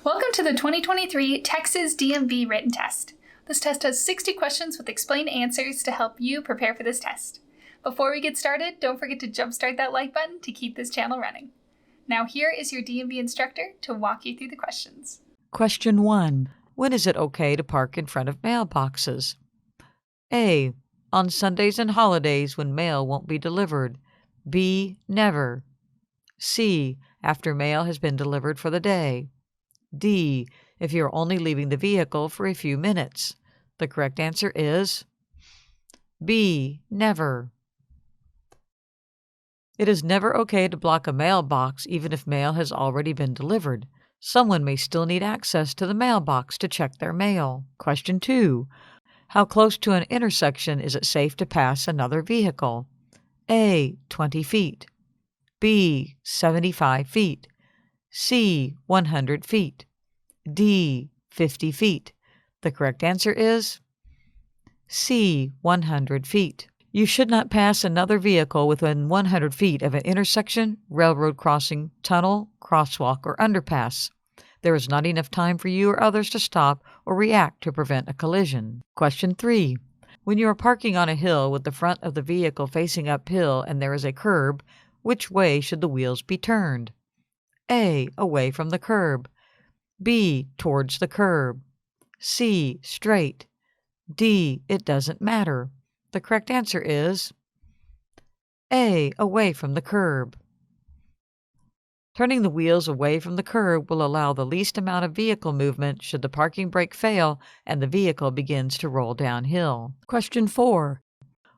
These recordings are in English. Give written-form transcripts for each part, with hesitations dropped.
Welcome to the 2023 Texas DMV written test. This test has 60 questions with explained answers to help you prepare for this test. Before we get started, don't forget to jumpstart that like button to keep this channel running. Now here is your DMV instructor to walk you through the questions. Question 1. When is it okay to park in front of mailboxes? A. On Sundays and holidays when mail won't be delivered. B. Never. C. After mail has been delivered for the day. D. If you're only leaving the vehicle for a few minutes. The correct answer is B. Never. It is never okay to block a mailbox even if mail has already been delivered. Someone may still need access to the mailbox to check their mail. Question 2. How close to an intersection is it safe to pass another vehicle? A. 20 feet. B. 75 feet. C. 100 feet. D. 50 feet. The correct answer is C. 100 feet. You should not pass another vehicle within 100 feet of an intersection, railroad crossing, tunnel, crosswalk, or underpass. There is not enough time for you or others to stop or react to prevent a collision. Question 3. When you are parking on a hill with the front of the vehicle facing uphill and there is a curb, which way should the wheels be turned? A. Away from the curb. B. Towards the curb. C. Straight. D. It doesn't matter. The correct answer is A. Away from the curb. Turning the wheels away from the curb will allow the least amount of vehicle movement should the parking brake fail and the vehicle begins to roll downhill. Question 4.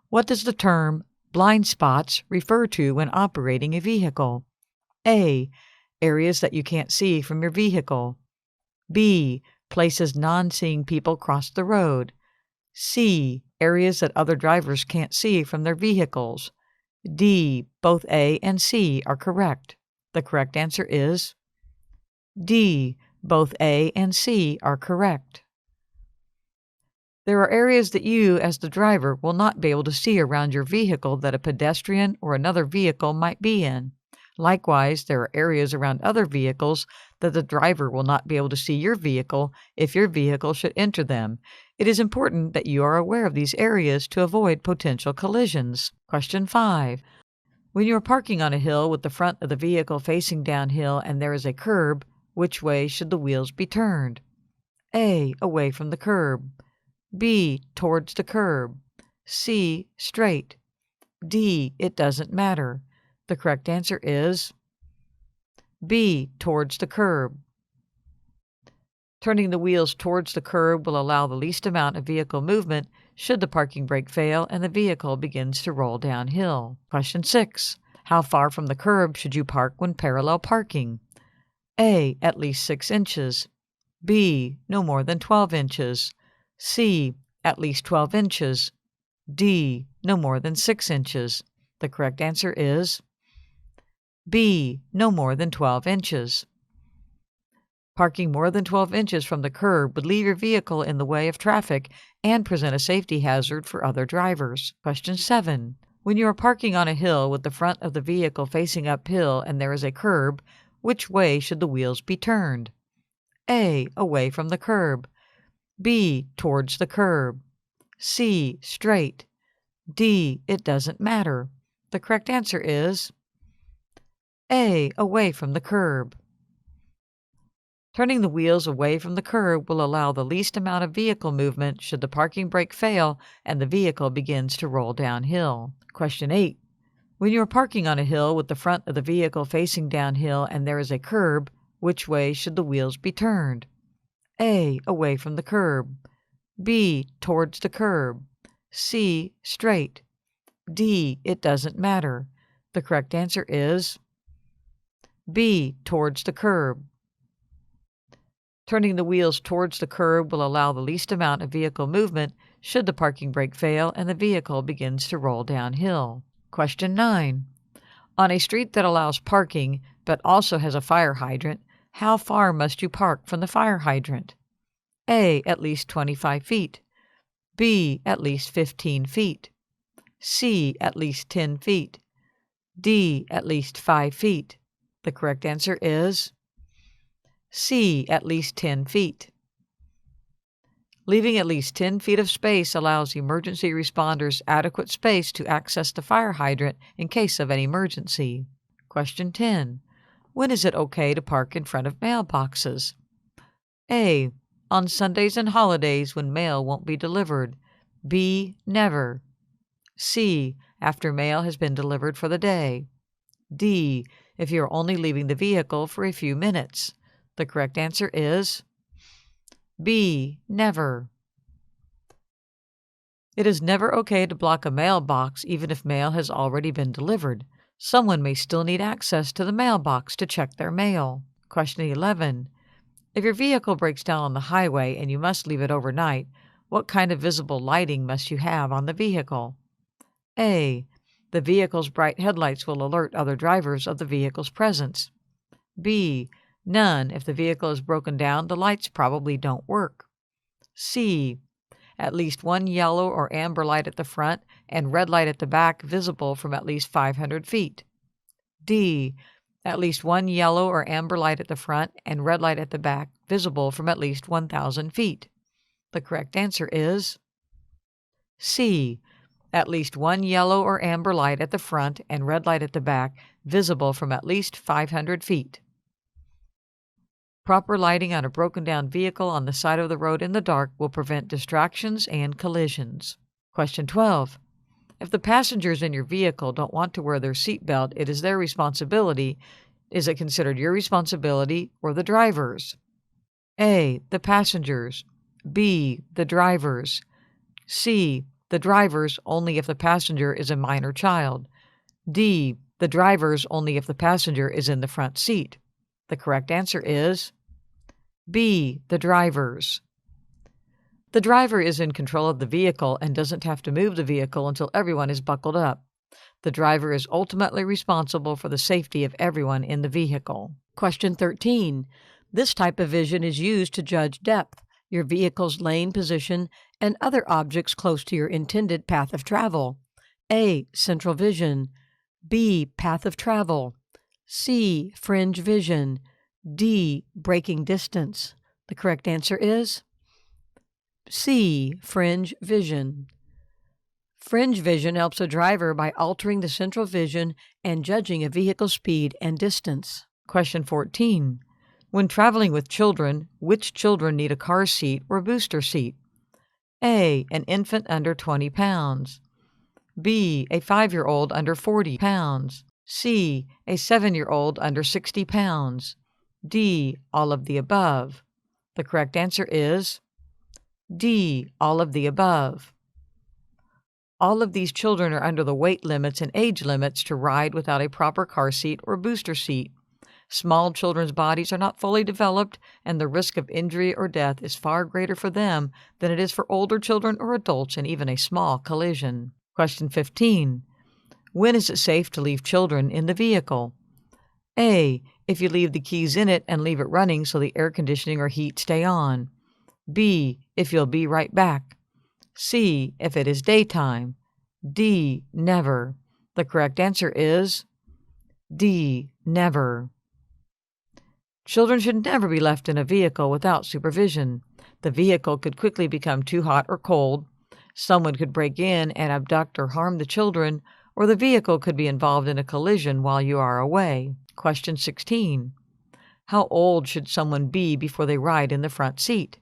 What does the term blind spots refer to when operating a vehicle? A. Areas that you can't see from your vehicle. B. Places non-seeing people cross the road. C. Areas that other drivers can't see from their vehicles. D. Both A and C are correct. The correct answer is D. Both A and C are correct. There are areas that you, as the driver, will not be able to see around your vehicle that a pedestrian or another vehicle might be in. Likewise, there are areas around other vehicles that the driver will not be able to see your vehicle if your vehicle should enter them. It is important that you are aware of these areas to avoid potential collisions. Question 5. When you are parking on a hill with the front of the vehicle facing downhill and there is a curb, which way should the wheels be turned? A. Away from the curb. B. Towards the curb. C. Straight. D. It doesn't matter. The correct answer is B. Towards the curb. Turning the wheels towards the curb will allow the least amount of vehicle movement should the parking brake fail and the vehicle begins to roll downhill. Question 6. How far from the curb should you park when parallel parking? A. At least 6 inches. B. No more than 12 inches. C. At least 12 inches. D. No more than 6 inches. The correct answer is B. No more than 12 inches. Parking more than 12 inches from the curb would leave your vehicle in the way of traffic and present a safety hazard for other drivers. Question 7. When you are parking on a hill with the front of the vehicle facing uphill and there is a curb, which way should the wheels be turned? A. Away from the curb. B. Towards the curb. C. Straight. D. It doesn't matter. The correct answer is A. Away from the curb. Turning the wheels away from the curb will allow the least amount of vehicle movement should the parking brake fail and the vehicle begins to roll downhill. Question 8. When you are parking on a hill with the front of the vehicle facing downhill and there is a curb, which way should the wheels be turned? A. Away from the curb. B. Towards the curb. C. Straight. D. It doesn't matter. The correct answer is B. Towards the curb. Turning the wheels towards the curb will allow the least amount of vehicle movement should the parking brake fail and the vehicle begins to roll downhill. Question 9. On a street that allows parking but also has a fire hydrant, how far must you park from the fire hydrant? A. At least 25 feet. B. At least 15 feet. C. At least 10 feet. D. At least 5 feet. The correct answer is C. At least 10 feet. Leaving at least 10 feet of space allows emergency responders adequate space to access the fire hydrant in case of an emergency. Question 10. When is it okay to park in front of mailboxes? A. On Sundays and holidays when mail won't be delivered. B. Never. C. After mail has been delivered for the day. D. If you are only leaving the vehicle for a few minutes. The correct answer is B. Never. It is never okay to block a mailbox even if mail has already been delivered. Someone may still need access to the mailbox to check their mail. Question 11. If your vehicle breaks down on the highway and you must leave it overnight, what kind of visible lighting must you have on the vehicle? A. The vehicle's bright headlights will alert other drivers of the vehicle's presence. B. None. If the vehicle is broken down, the lights probably don't work. C. At least one yellow or amber light at the front and red light at the back visible from at least 500 feet. D. At least one yellow or amber light at the front and red light at the back visible from at least 1,000 feet. The correct answer is C. At least one yellow or amber light at the front and red light at the back visible from at least 500 feet. Proper lighting on a broken-down vehicle on the side of the road in the dark will prevent distractions and collisions. Question 12. If the passengers in your vehicle don't want to wear their seatbelt, it is their responsibility. Is it considered your responsibility or the driver's? A. The passengers. B. The driver's. C. The driver's only if the passenger is a minor child. D. The driver's only if the passenger is in the front seat. The correct answer is B. The driver's. The driver is in control of the vehicle and doesn't have to move the vehicle until everyone is buckled up. The driver is ultimately responsible for the safety of everyone in the vehicle. Question 13. This type of vision is used to judge depth, your vehicle's lane position, and other objects close to your intended path of travel. A. Central vision. B. Path of travel. C. Fringe vision. D. Braking distance. The correct answer is C. Fringe vision. Fringe vision helps a driver by altering the central vision and judging a vehicle's speed and distance. Question 14. When traveling with children, which children need a car seat or booster seat? A. An infant under 20 pounds. B. A 5-year-old under 40 pounds. C. A 7-year-old under 60 pounds. D. All of the above. The correct answer is D. All of the above. All of these children are under the weight limits and age limits to ride without a proper car seat or booster seat. Small children's bodies are not fully developed, and the risk of injury or death is far greater for them than it is for older children or adults in even a small collision. Question 15. When is it safe to leave children in the vehicle? A. If you leave the keys in it and leave it running so the air conditioning or heat stay on. B. If you'll be right back. C. If it is daytime. D. Never. The correct answer is D. Never. Children should never be left in a vehicle without supervision. The vehicle could quickly become too hot or cold. Someone could break in and abduct or harm the children, or the vehicle could be involved in a collision while you are away. Question 16. How old should someone be before they ride in the front seat?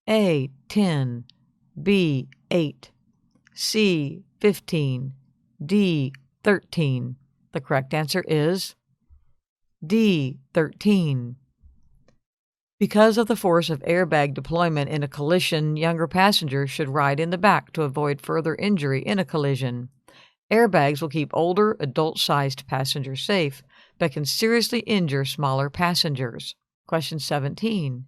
A. 10. B. 8. C. 15. D. 13. The correct answer is D. 13. Because of the force of airbag deployment in a collision, younger passengers should ride in the back to avoid further injury in a collision. Airbags will keep older, adult-sized passengers safe, but can seriously injure smaller passengers. Question 17.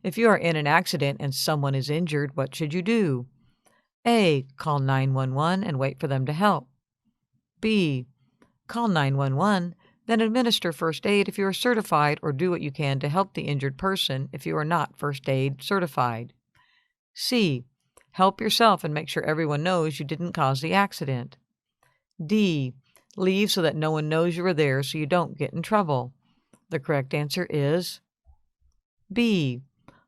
If you are in an accident and someone is injured, what should you do? A. Call 911 and wait for them to help. B. Call 911, then administer first aid if you are certified, or do what you can to help the injured person if you are not first aid certified. C. Help yourself and make sure everyone knows you didn't cause the accident. D. Leave so that no one knows you were there so you don't get in trouble. The correct answer is B.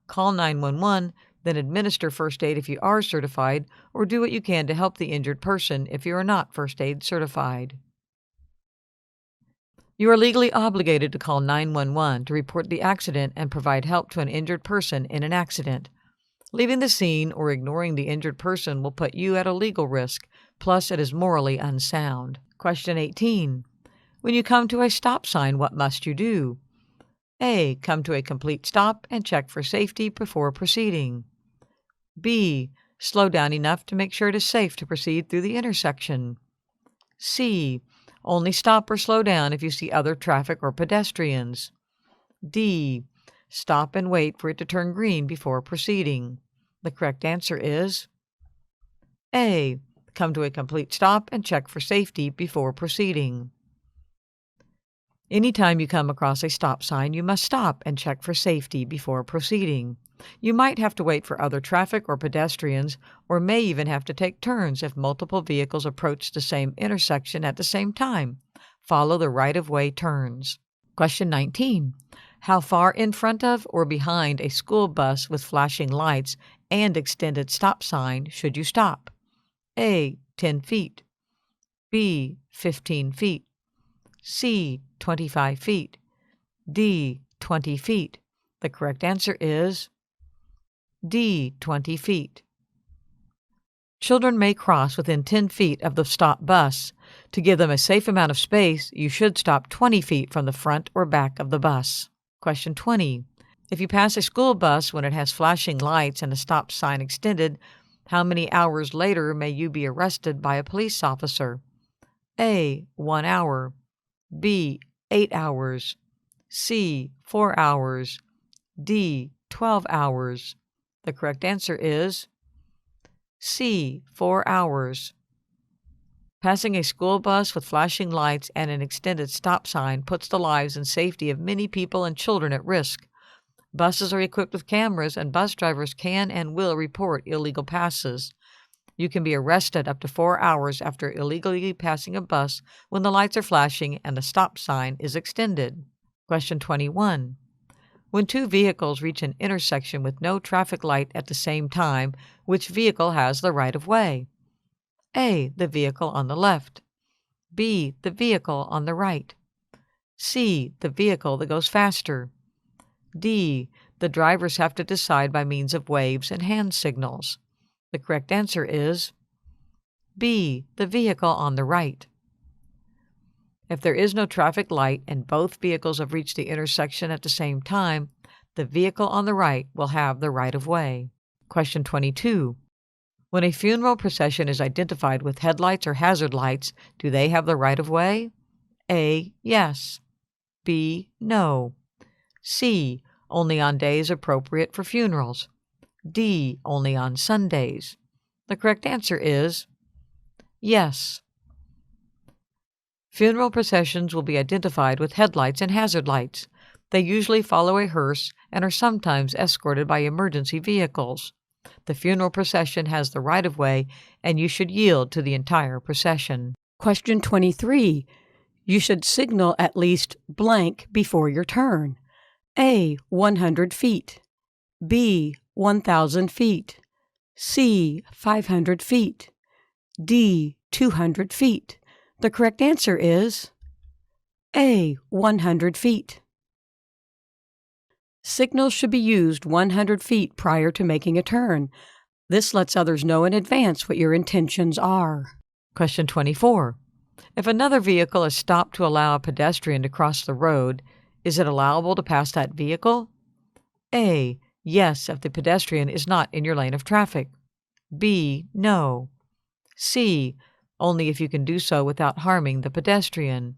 Call 911, then administer first aid if you are certified, or do what you can to help the injured person if you are not first aid certified. You are legally obligated to call 911 to report the accident and provide help to an injured person in an accident. Leaving the scene or ignoring the injured person will put you at a legal risk, plus it is morally unsound. Question 18. When you come to a stop sign, what must you do? A. Come to a complete stop and check for safety before proceeding. B. Slow down enough to make sure it is safe to proceed through the intersection. C. Only stop or slow down if you see other traffic or pedestrians. D. Stop and wait for it to turn green before proceeding. The correct answer is A. Come to a complete stop and check for safety before proceeding. Anytime you come across a stop sign, you must stop and check for safety before proceeding. You might have to wait for other traffic or pedestrians, or may even have to take turns if multiple vehicles approach the same intersection at the same time. Follow the right-of-way turns. Question 19. How far in front of or behind a school bus with flashing lights and extended stop sign should you stop? A. 10 feet. B. 15 feet. C. 25 feet. D. 20 feet. The correct answer is D. 20 feet. Children may cross within 10 feet of the stop bus. To give them a safe amount of space, you should stop 20 feet from the front or back of the bus. Question 20. If you pass a school bus when it has flashing lights and a stop sign extended, how many hours later may you be arrested by a police officer? A. 1 hour. B. 8 hours. C. 4 hours. D. 12 hours. The correct answer is C. 4 hours. Passing a school bus with flashing lights and an extended stop sign puts the lives and safety of many people and children at risk. Buses are equipped with cameras, and bus drivers can and will report illegal passes. You can be arrested up to 4 hours after illegally passing a bus when the lights are flashing and the stop sign is extended. Question 21. When two vehicles reach an intersection with no traffic light at the same time, which vehicle has the right of way? A. The vehicle on the left. B. The vehicle on the right. C. The vehicle that goes faster. D. The drivers have to decide by means of waves and hand signals. The correct answer is B. The vehicle on the right. If there is no traffic light and both vehicles have reached the intersection at the same time, the vehicle on the right will have the right of way. Question 22. When a funeral procession is identified with headlights or hazard lights, do they have the right of way? A. Yes. B. No. C. Only on days appropriate for funerals. D. Only on Sundays. The correct answer is yes. Funeral processions will be identified with headlights and hazard lights. They usually follow a hearse and are sometimes escorted by emergency vehicles. The funeral procession has the right of way, and you should yield to the entire procession. Question 23. You should signal at least blank before your turn. A. 100 feet. B. 1,000 feet. C. 500 feet. D. 200 feet. The correct answer is A. 100 feet. Signals should be used 100 feet prior to making a turn. This lets others know in advance what your intentions are. Question 24. If another vehicle is stopped to allow a pedestrian to cross the road, is it allowable to pass that vehicle? A. Yes, if the pedestrian is not in your lane of traffic. B. No. C. Only if you can do so without harming the pedestrian.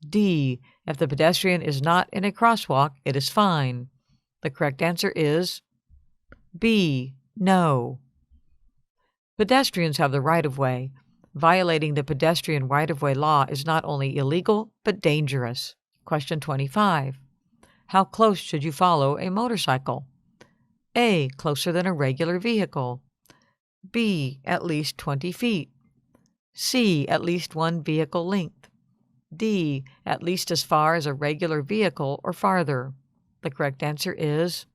D. If the pedestrian is not in a crosswalk, it is fine. The correct answer is B. No. Pedestrians have the right of way. Violating the pedestrian right-of-way law is not only illegal, but dangerous. Question 25. How close should you follow a motorcycle? A. Closer than a regular vehicle. B. At least 20 feet. C. At least one vehicle length. D. At least as far as a regular vehicle or farther. The correct answer is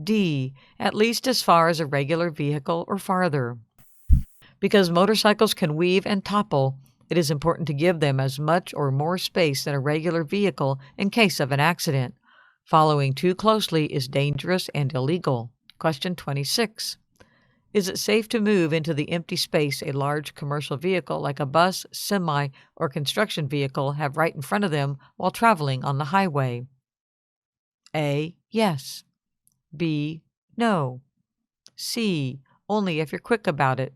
D. At least as far as a regular vehicle or farther. Because motorcycles can weave and topple, it is important to give them as much or more space than a regular vehicle in case of an accident. Following too closely is dangerous and illegal. Question 26. Is it safe to move into the empty space a large commercial vehicle like a bus, semi, or construction vehicle have right in front of them while traveling on the highway? A. Yes. B. No. C. Only if you're quick about it.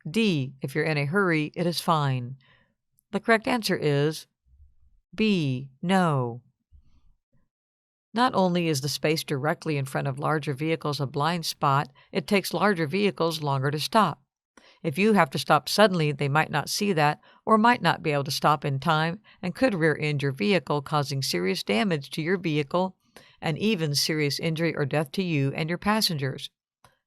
D. If you're in a hurry, it is fine. The correct answer is B. No. Not only is the space directly in front of larger vehicles a blind spot, it takes larger vehicles longer to stop. If you have to stop suddenly, they might not see that or might not be able to stop in time and could rear-end your vehicle, causing serious damage to your vehicle and even serious injury or death to you and your passengers.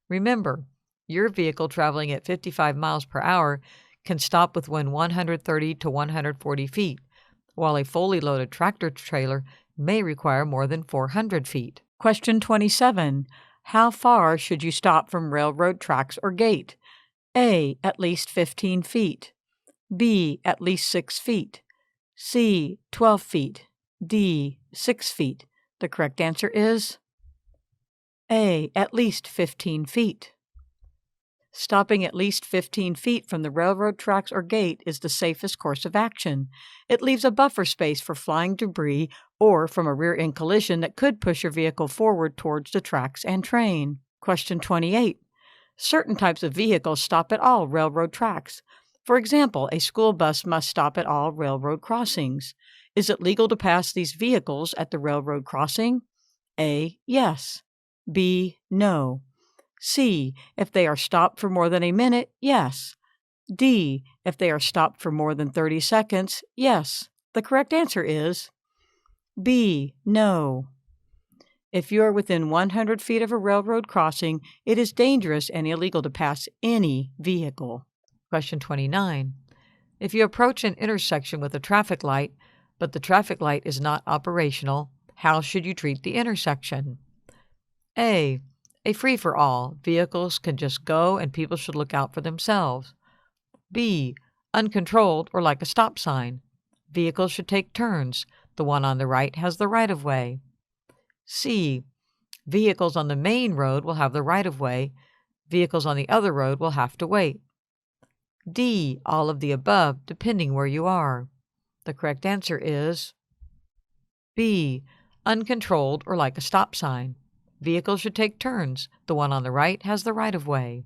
Remember, your vehicle traveling at 55 miles per hour can stop within 130 to 140 feet, while a fully loaded tractor-trailer may require more than 400 feet. Question 27. How far should you stop from railroad tracks or gate? A. At least 15 feet. B. At least 6 feet. C. 12 feet. D. 6 feet. The correct answer is A. At least 15 feet. Stopping at least 15 feet from the railroad tracks or gate is the safest course of action. It leaves a buffer space for flying debris or from a rear-end collision that could push your vehicle forward towards the tracks and train. Question 28. Certain types of vehicles stop at all railroad tracks. For example, a school bus must stop at all railroad crossings. Is it legal to pass these vehicles at the railroad crossing? A. Yes. B. No. C. If they are stopped for more than a minute, yes. D. If they are stopped for more than 30 seconds, yes. The correct answer is B. No. If you are within 100 feet of a railroad crossing, it is dangerous and illegal to pass any vehicle. Question 29. If you approach an intersection with a traffic light, but the traffic light is not operational, how should you treat the intersection? A. A free-for-all. Vehicles can just go and people should look out for themselves. B. Uncontrolled or like a stop sign. Vehicles should take turns. The one on the right has the right-of-way. C. Vehicles on the main road will have the right-of-way. Vehicles on the other road will have to wait. D. All of the above, depending where you are. The correct answer is B. Uncontrolled or like a stop sign. Vehicles should take turns. The one on the right has the right-of-way.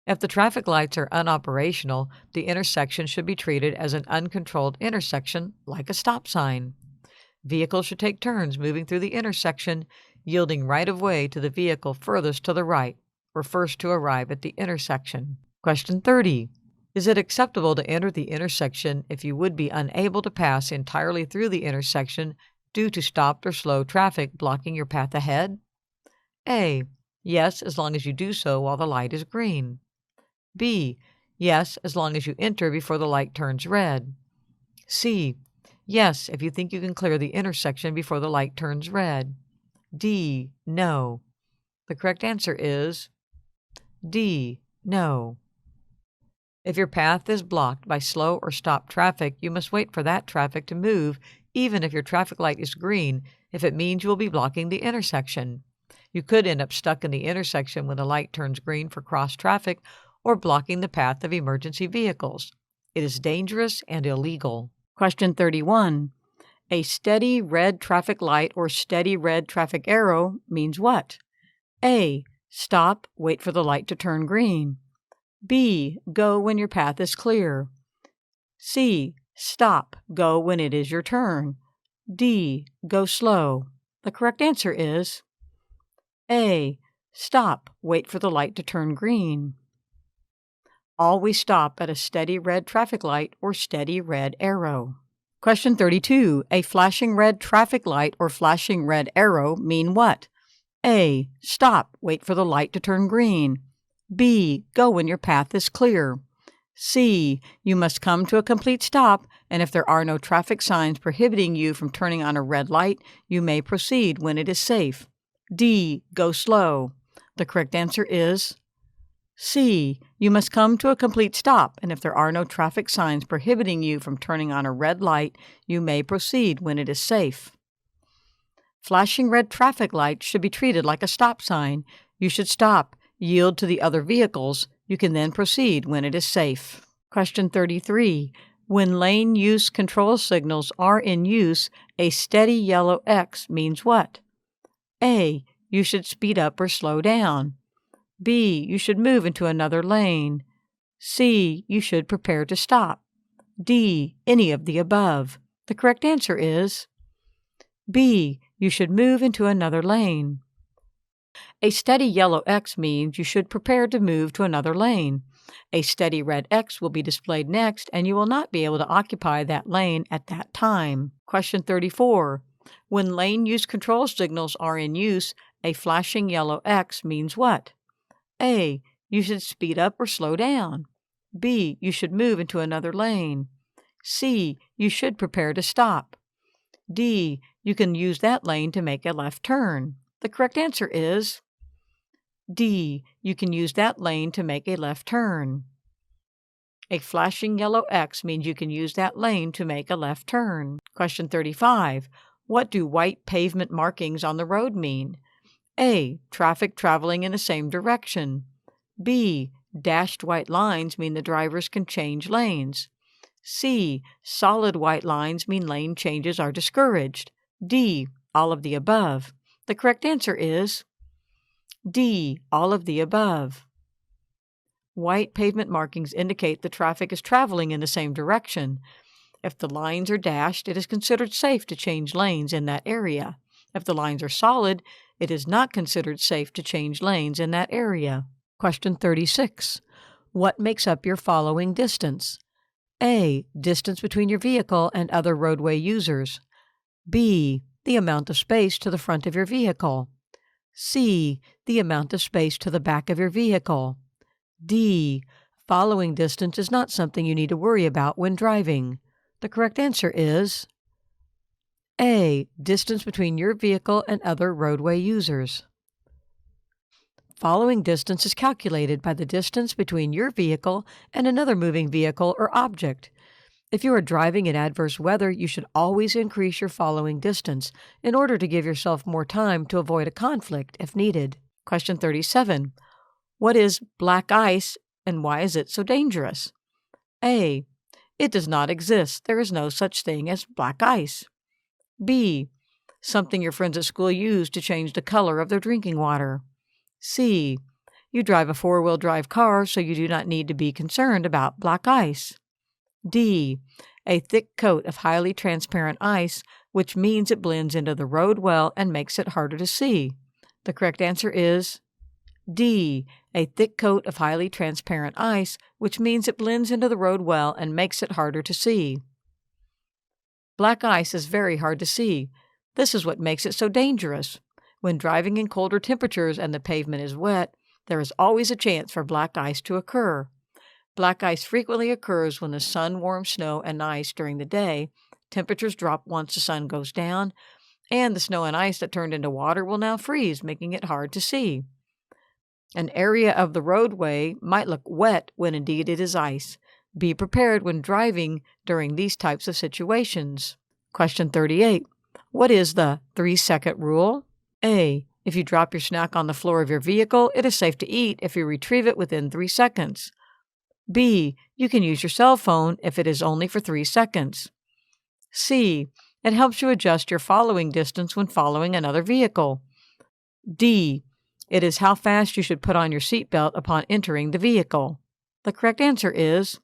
If the traffic lights are unoperational, the intersection should be treated as an uncontrolled intersection, like a stop sign. Vehicles should take turns moving through the intersection, yielding right-of-way to the vehicle furthest to the right, or first to arrive at the intersection. Question 30. Is it acceptable to enter the intersection if you would be unable to pass entirely through the intersection due to stopped or slow traffic blocking your path ahead? A. Yes, as long as you do so while the light is green. B. Yes, as long as you enter before the light turns red. C. Yes, if you think you can clear the intersection before the light turns red. D. No. The correct answer is D. No. If your path is blocked by slow or stopped traffic, you must wait for that traffic to move, even if your traffic light is green, if it means you will be blocking the intersection. You could end up stuck in the intersection when the light turns green for cross traffic or blocking the path of emergency vehicles. It is dangerous and illegal. Question 31. A steady red traffic light or steady red traffic arrow means what? A. Stop, wait for the light to turn green. B. Go when your path is clear. C. Stop, go when it is your turn. D. Go slow. The correct answer is A. Stop, wait for the light to turn green. Always stop at a steady red traffic light or steady red arrow. Question 32. A flashing red traffic light or flashing red arrow mean what? A. Stop, wait for the light to turn green. B. Go when your path is clear. C. You must come to a complete stop, and if there are no traffic signs prohibiting you from turning on a red light, you may proceed when it is safe. D. Go slow. The correct answer is C. You must come to a complete stop, and if there are no traffic signs prohibiting you from turning on a red light, you may proceed when it is safe. Flashing red traffic lights should be treated like a stop sign. You should stop, yield to the other vehicles. You can then proceed when it is safe. Question 33. When lane use control signals are in use, a steady yellow X means what? A. You should speed up or slow down. B. You should move into another lane. C. You should prepare to stop. D. Any of the above. The correct answer is B. You should move into another lane. A steady yellow X means you should prepare to move to another lane. A steady red X will be displayed next, and you will not be able to occupy that lane at that time. Question 34. When lane use control signals are in use, a flashing yellow X means what? A. You should speed up or slow down. B. You should move into another lane. C. You should prepare to stop. D. You can use that lane to make a left turn. The correct answer is D. You can use that lane to make a left turn. A flashing yellow X means you can use that lane to make a left turn. Question 35. What do white pavement markings on the road mean? A. Traffic traveling in the same direction. B. Dashed white lines mean the drivers can change lanes. C. Solid white lines mean lane changes are discouraged. D. All of the above. The correct answer is D. All of the above. White pavement markings indicate the traffic is traveling in the same direction. If the lines are dashed, it is considered safe to change lanes in that area. If the lines are solid, it is not considered safe to change lanes in that area. Question 36. What makes up your following distance? A. Distance between your vehicle and other roadway users. B. The amount of space to the front of your vehicle. C. The amount of space to the back of your vehicle. D. Following distance is not something you need to worry about when driving. The correct answer is A. Distance between your vehicle and other roadway users. Following distance is calculated by the distance between your vehicle and another moving vehicle or object. If you are driving in adverse weather, you should always increase your following distance in order to give yourself more time to avoid a conflict if needed. Question 37. What is black ice and why is it so dangerous? A. It does not exist. There is no such thing as black ice. B. Something your friends at school use to change the color of their drinking water. C. You drive a four-wheel drive car, so you do not need to be concerned about black ice. D. A thick coat of highly transparent ice, which means it blends into the road well and makes it harder to see. The correct answer is D. A thick coat of highly transparent ice, which means it blends into the road well and makes it harder to see. Black ice is very hard to see. This is what makes it so dangerous. When driving in colder temperatures and the pavement is wet, there is always a chance for black ice to occur. Black ice frequently occurs when the sun warms snow and ice during the day, temperatures drop once the sun goes down, and the snow and ice that turned into water will now freeze, making it hard to see. An area of the roadway might look wet when indeed it is ice. Be prepared when driving during these types of situations. Question 38. What is the 3-second rule? A. If you drop your snack on the floor of your vehicle, it is safe to eat if you retrieve it within 3 seconds. B. You can use your cell phone if it is only for 3 seconds. C. It helps you adjust your following distance when following another vehicle. D. It is how fast you should put on your seatbelt upon entering the vehicle. The correct answer is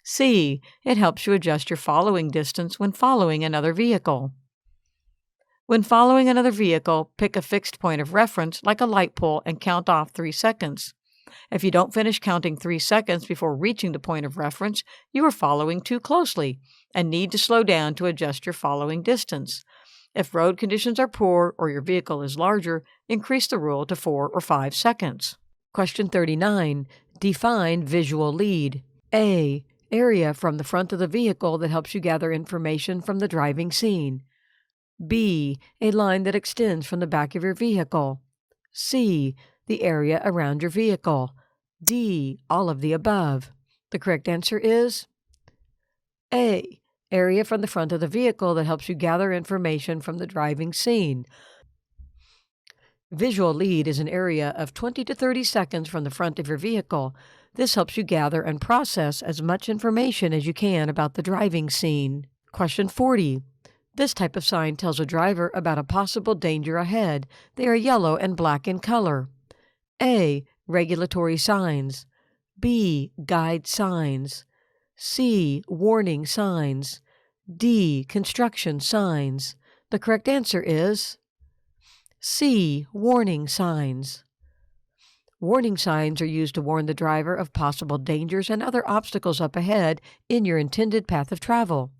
C. It helps you adjust your following distance when following another vehicle. When following another vehicle, pick a fixed point of reference like a light pole and count off 3 seconds. If you don't finish counting 3 seconds before reaching the point of reference, you are following too closely and need to slow down to adjust your following distance. If road conditions are poor or your vehicle is larger, increase the rule to 4 or 5 seconds. Question 39. Define visual lead. A. Area from the front of the vehicle that helps you gather information from the driving scene. B. A line that extends from the back of your vehicle. C. The area around your vehicle. D. All of the above. The correct answer is A. Area from the front of the vehicle that helps you gather information from the driving scene. Visual lead is an area of 20 to 30 seconds from the front of your vehicle. This helps you gather and process as much information as you can about the driving scene. Question 40. This type of sign tells a driver about a possible danger ahead. They are yellow and black in color. A. Regulatory signs. B. Guide signs. C. Warning signs. D. Construction signs. The correct answer is C. Warning signs. Warning signs are used to warn the driver of possible dangers and other obstacles up ahead in your intended path of travel.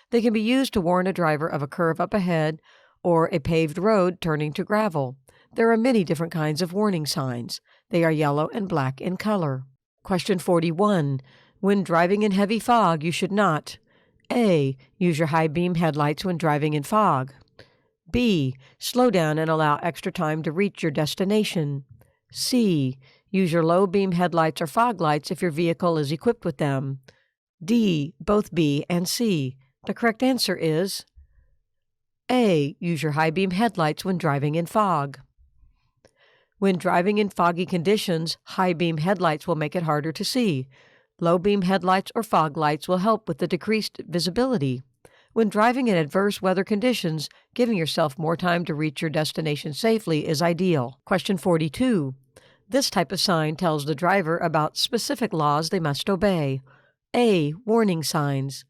They can be used to warn a driver of a curve up ahead or a paved road turning to gravel. There are many different kinds of warning signs. They are yellow and black in color. Question 41. When driving in heavy fog, you should not A. Use your high beam headlights when driving in fog. B. Slow down and allow extra time to reach your destination. C. Use your low beam headlights or fog lights if your vehicle is equipped with them. D. Both B and C. The correct answer is A. Use your high beam headlights when driving in fog. When driving in foggy conditions, high beam headlights will make it harder to see. Low beam headlights or fog lights will help with the decreased visibility. When driving in adverse weather conditions, giving yourself more time to reach your destination safely is ideal. Question 42. This type of sign tells the driver about specific laws they must obey. A. Warning signs.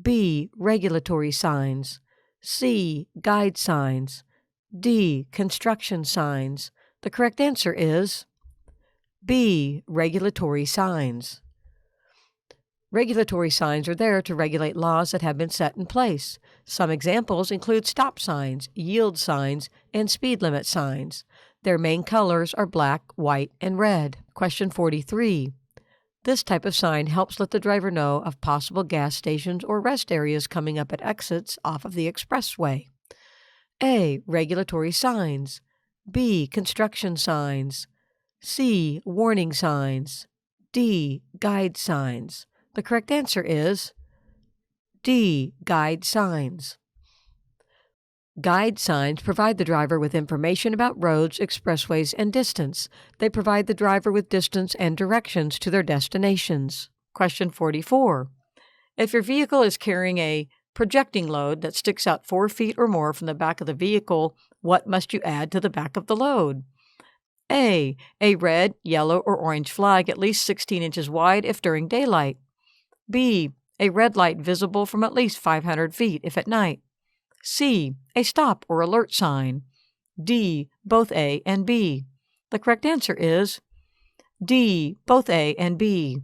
B. Regulatory signs. C. Guide signs. D. Construction signs. The correct answer is B. Regulatory signs. Regulatory signs are there to regulate laws that have been set in place. Some examples include stop signs, yield signs, and speed limit signs. Their main colors are black, white, and red. Question 43. This type of sign helps let the driver know of possible gas stations or rest areas coming up at exits off of the expressway. A. Regulatory signs. B. Construction signs. C. Warning signs. D. Guide signs. The correct answer is D. Guide signs. Guide signs provide the driver with information about roads, expressways, and distance. They provide the driver with distance and directions to their destinations. Question 44. If your vehicle is carrying a projecting load that sticks out 4 feet or more from the back of the vehicle, what must you add to the back of the load? A. A red, yellow, or orange flag at least 16 inches wide if during daylight. B. A red light visible from at least 500 feet if at night. C. A stop or alert sign. D. Both A and B. The correct answer is D. Both A and B.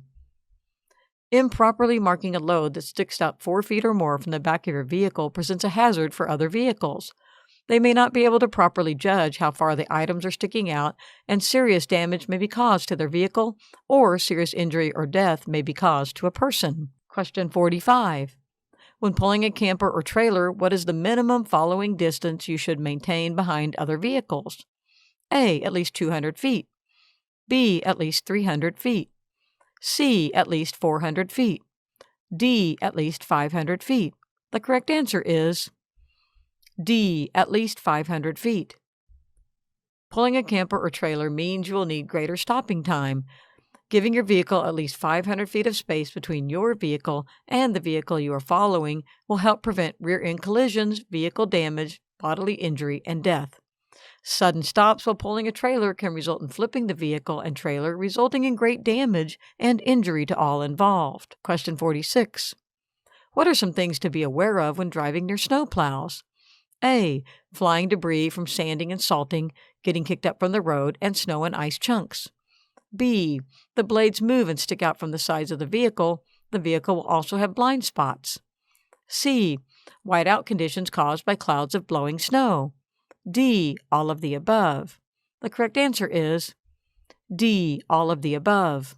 Improperly marking a load that sticks out 4 feet or more from the back of your vehicle presents a hazard for other vehicles. They may not be able to properly judge how far the items are sticking out, and serious damage may be caused to their vehicle, or serious injury or death may be caused to a person. Question 45. When pulling a camper or trailer, what is the minimum following distance you should maintain behind other vehicles? A. At least 200 feet. B. At least 300 feet. C. At least 400 feet. D. At least 500 feet. The correct answer is D. At least 500 feet. Pulling a camper or trailer means you will need greater stopping time. Giving your vehicle at least 500 feet of space between your vehicle and the vehicle you are following will help prevent rear-end collisions, vehicle damage, bodily injury, and death. Sudden stops while pulling a trailer can result in flipping the vehicle and trailer, resulting in great damage and injury to all involved. Question 46. What are some things to be aware of when driving near snow plows? A. Flying debris from sanding and salting, getting kicked up from the road, and snow and ice chunks. B. The blades move and stick out from the sides of the vehicle. The vehicle will also have blind spots. C. Whiteout conditions caused by clouds of blowing snow. D. All of the above. The correct answer is D. All of the above.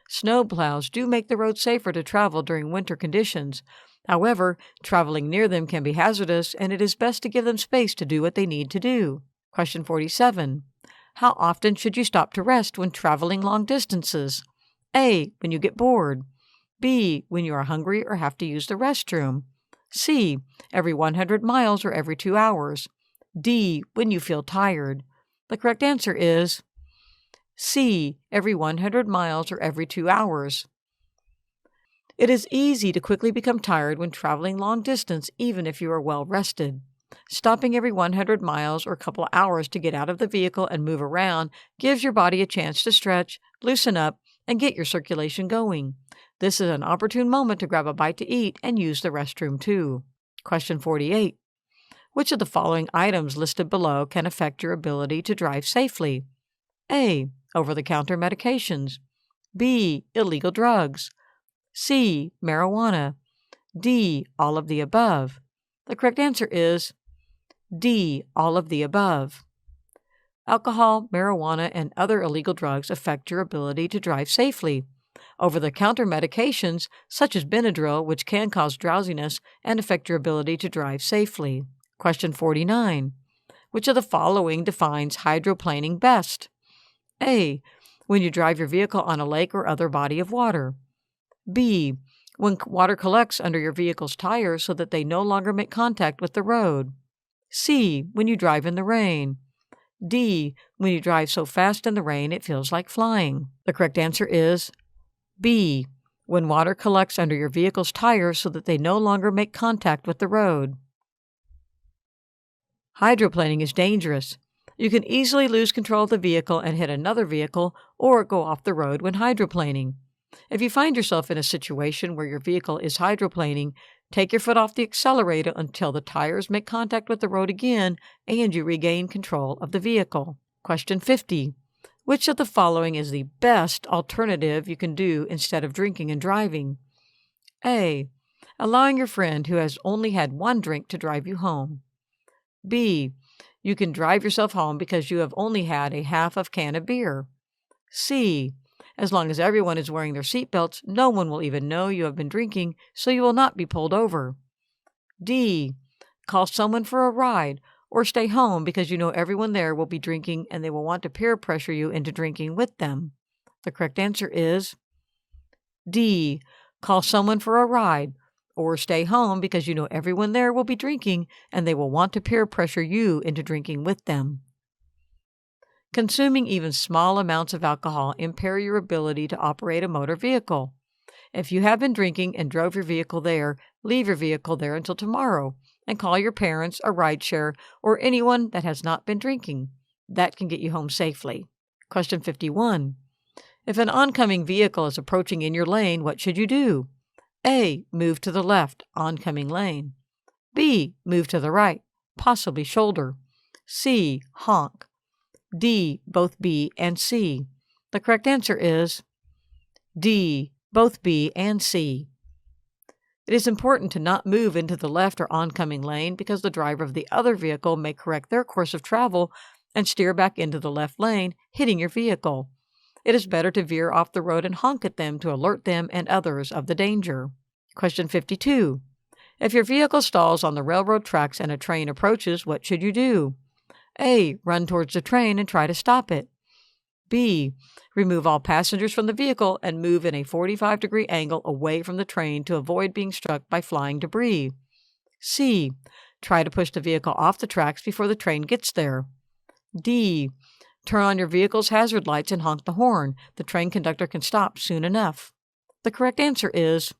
Snow plows do make the road safer to travel during winter conditions. However, traveling near them can be hazardous, and it is best to give them space to do what they need to do. Question 47. How often should you stop to rest when traveling long distances? A. When you get bored. B. When you are hungry or have to use the restroom. C. Every 100 miles or every 2 hours. D. When you feel tired. The correct answer is C. Every 100 miles or every 2 hours. It is easy to quickly become tired when traveling long distance, even if you are well rested. Stopping every 100 miles or a couple of hours to get out of the vehicle and move around gives your body a chance to stretch, loosen up, and get your circulation going. This is an opportune moment to grab a bite to eat and use the restroom too. Question 48. Which of the following items listed below can affect your ability to drive safely? A. Over-the-counter medications. B. Illegal drugs. C. Marijuana. D. All of the above. The correct answer is D. All of the above. Alcohol, marijuana, and other illegal drugs affect your ability to drive safely. Over-the-counter medications, such as Benadryl, which can cause drowsiness and affect your ability to drive safely. Question 49. Which of the following defines hydroplaning best? A. When you drive your vehicle on a lake or other body of water. B. When water collects under your vehicle's tires so that they no longer make contact with the road. C. When you drive in the rain. D. When you drive so fast in the rain it feels like flying. The correct answer is B. When water collects under your vehicle's tires so that they no longer make contact with the road. Hydroplaning is dangerous. You can easily lose control of the vehicle and hit another vehicle or go off the road when hydroplaning. If you find yourself in a situation where your vehicle is hydroplaning, take your foot off the accelerator until the tires make contact with the road again and you regain control of the vehicle. Question 50. Which of the following is the best alternative you can do instead of drinking and driving? A. Allowing your friend who has only had one drink to drive you home. B. You can drive yourself home because you have only had a half of can of beer. C. As long as everyone is wearing their seatbelts, no one will even know you have been drinking, so you will not be pulled over. D. Call someone for a ride, or stay home because you know everyone there will be drinking and they will want to peer pressure you into drinking with them. The correct answer is D. Call someone for a ride, or stay home because you know everyone there will be drinking and they will want to peer pressure you into drinking with them. Consuming even small amounts of alcohol impair your ability to operate a motor vehicle. If you have been drinking and drove your vehicle there, leave your vehicle there until tomorrow and call your parents, a rideshare, or anyone that has not been drinking. That can get you home safely. Question 51. If an oncoming vehicle is approaching in your lane, what should you do? A. Move to the left, oncoming lane. B. Move to the right, possibly shoulder. C. Honk. D. Both B and C. The correct answer is D. Both B and C. It is important to not move into the left or oncoming lane because the driver of the other vehicle may correct their course of travel and steer back into the left lane, hitting your vehicle. It is better to veer off the road and honk at them to alert them and others of the danger. Question 52. If your vehicle stalls on the railroad tracks and a train approaches, what should you do? A. Run towards the train and try to stop it. B. Remove all passengers from the vehicle and move in a 45-degree angle away from the train to avoid being struck by flying debris. C. Try to push the vehicle off the tracks before the train gets there. D. Turn on your vehicle's hazard lights and honk the horn. The train conductor can stop soon enough. The correct answer is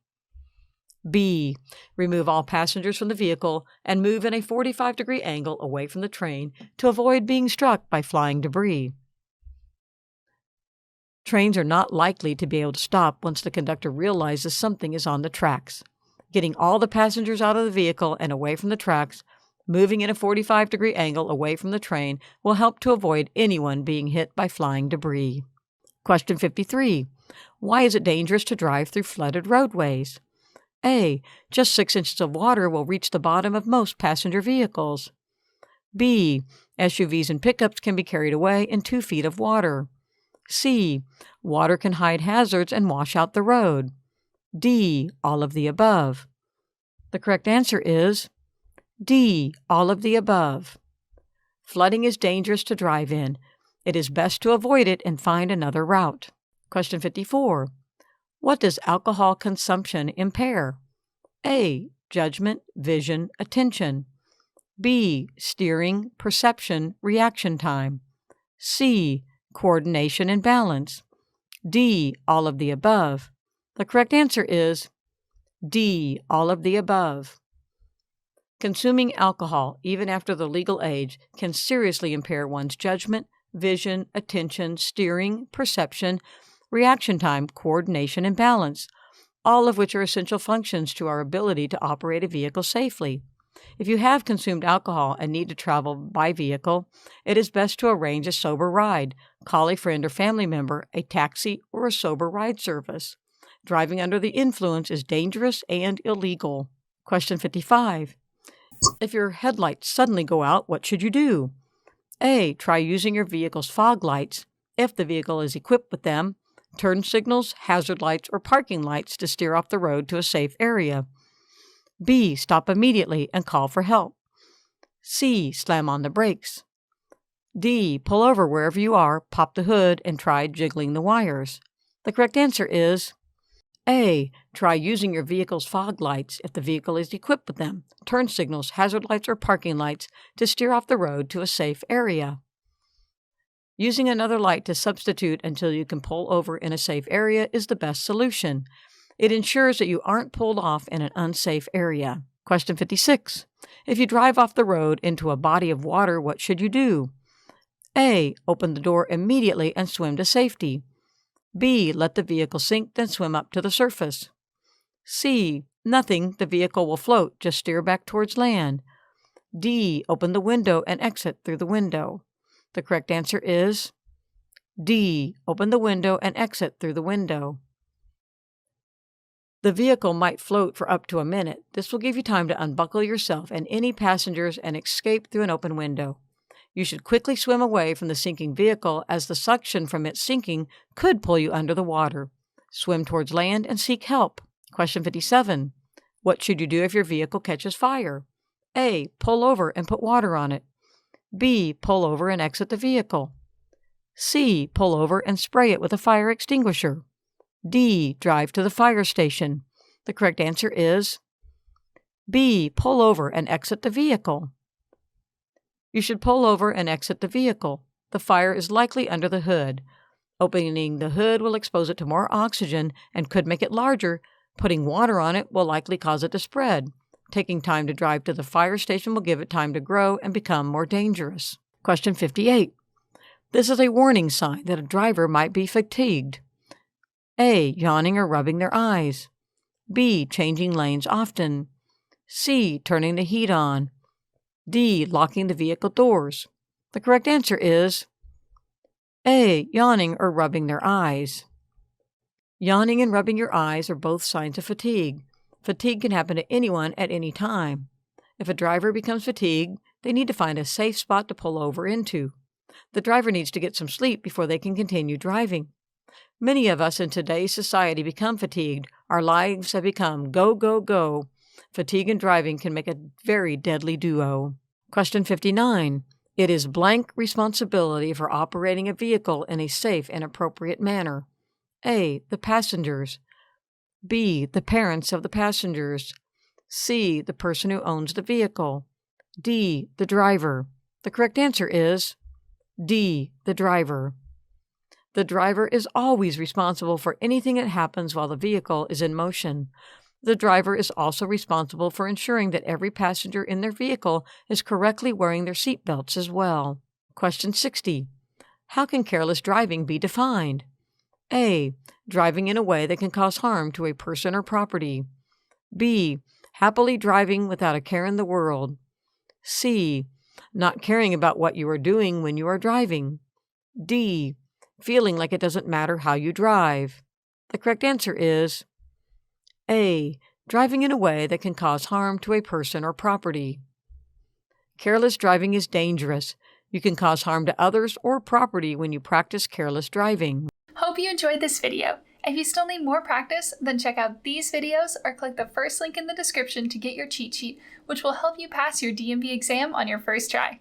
B. Remove all passengers from the vehicle and move in a 45-degree angle away from the train to avoid being struck by flying debris. Trains are not likely to be able to stop once the conductor realizes something is on the tracks. Getting all the passengers out of the vehicle and away from the tracks, moving in a 45-degree angle away from the train will help to avoid anyone being hit by flying debris. Question 53. Why is it dangerous to drive through flooded roadways? A. Just 6 inches of water will reach the bottom of most passenger vehicles. B. SUVs and pickups can be carried away in 2 feet of water. C. Water can hide hazards and wash out the road. D. All of the above. The correct answer is D, all of the above. Flooding is dangerous to drive in. It is best to avoid it and find another route. Question 54. What does alcohol consumption impair? A, judgment, vision, attention. B, steering, perception, reaction time. C, coordination and balance. D, all of the above. The correct answer is D, all of the above. Consuming alcohol, even after the legal age, can seriously impair one's judgment, vision, attention, steering, perception, reaction time, coordination, and balance, all of which are essential functions to our ability to operate a vehicle safely. If you have consumed alcohol and need to travel by vehicle, it is best to arrange a sober ride, call a friend or family member, a taxi, or a sober ride service. Driving under the influence is dangerous and illegal. Question 55. If your headlights suddenly go out, what should you do? A, try using your vehicle's fog lights, if the vehicle is equipped with them, turn signals, hazard lights, or parking lights to steer off the road to a safe area. B, stop immediately and call for help. C, slam on the brakes. D, pull over wherever you are, pop the hood, and try jiggling the wires. The correct answer is A, try using your vehicle's fog lights if the vehicle is equipped with them, turn signals, hazard lights, or parking lights to steer off the road to a safe area. Using another light to substitute until you can pull over in a safe area is the best solution. It ensures that you aren't pulled off in an unsafe area. Question 56. If you drive off the road into a body of water, what should you do? A, open the door immediately and swim to safety. B, let the vehicle sink, then swim up to the surface. C, nothing, the vehicle will float, just steer back towards land. D, open the window and exit through the window. The correct answer is D, open the window and exit through the window. The vehicle might float for up to a minute. This will give you time to unbuckle yourself and any passengers and escape through an open window. You should quickly swim away from the sinking vehicle as the suction from its sinking could pull you under the water. Swim towards land and seek help. Question 57. What should you do if your vehicle catches fire? A, pull over and put water on it. B, pull over and exit the vehicle. C, pull over and spray it with a fire extinguisher. D, drive to the fire station. The correct answer is B, pull over and exit the vehicle. You should pull over and exit the vehicle. The fire is likely under the hood. Opening the hood will expose it to more oxygen and could make it larger. Putting water on it will likely cause it to spread. Taking time to drive to the fire station will give it time to grow and become more dangerous. Question 58. This is a warning sign that a driver might be fatigued. A, yawning or rubbing their eyes. B, changing lanes often. C, turning the heat on. D, locking the vehicle doors. The correct answer is A, yawning or rubbing their eyes. Yawning and rubbing your eyes are both signs of fatigue. Fatigue can happen to anyone at any time. If a driver becomes fatigued, they need to find a safe spot to pull over into. The driver needs to get some sleep before they can continue driving. Many of us in today's society become fatigued. Our lives have become go, go, go. Fatigue and driving can make a very deadly duo. Question 59. It is blank responsibility for operating a vehicle in a safe and appropriate manner. A, the passengers. B, the parents of the passengers. C, the person who owns the vehicle. D, the driver. The correct answer is D, the driver. The driver is always responsible for anything that happens while the vehicle is in motion. The driver is also responsible for ensuring that every passenger in their vehicle is correctly wearing their seatbelts as well. Question 60. How can careless driving be defined? A, driving in a way that can cause harm to a person or property. B, happily driving without a care in the world. C, not caring about what you are doing when you are driving. D, feeling like it doesn't matter how you drive. The correct answer is A, driving in a way that can cause harm to a person or property. Careless driving is dangerous. You can cause harm to others or property when you practice careless driving. Hope you enjoyed this video. If you still need more practice, then check out these videos or click the first link in the description to get your cheat sheet, which will help you pass your DMV exam on your first try.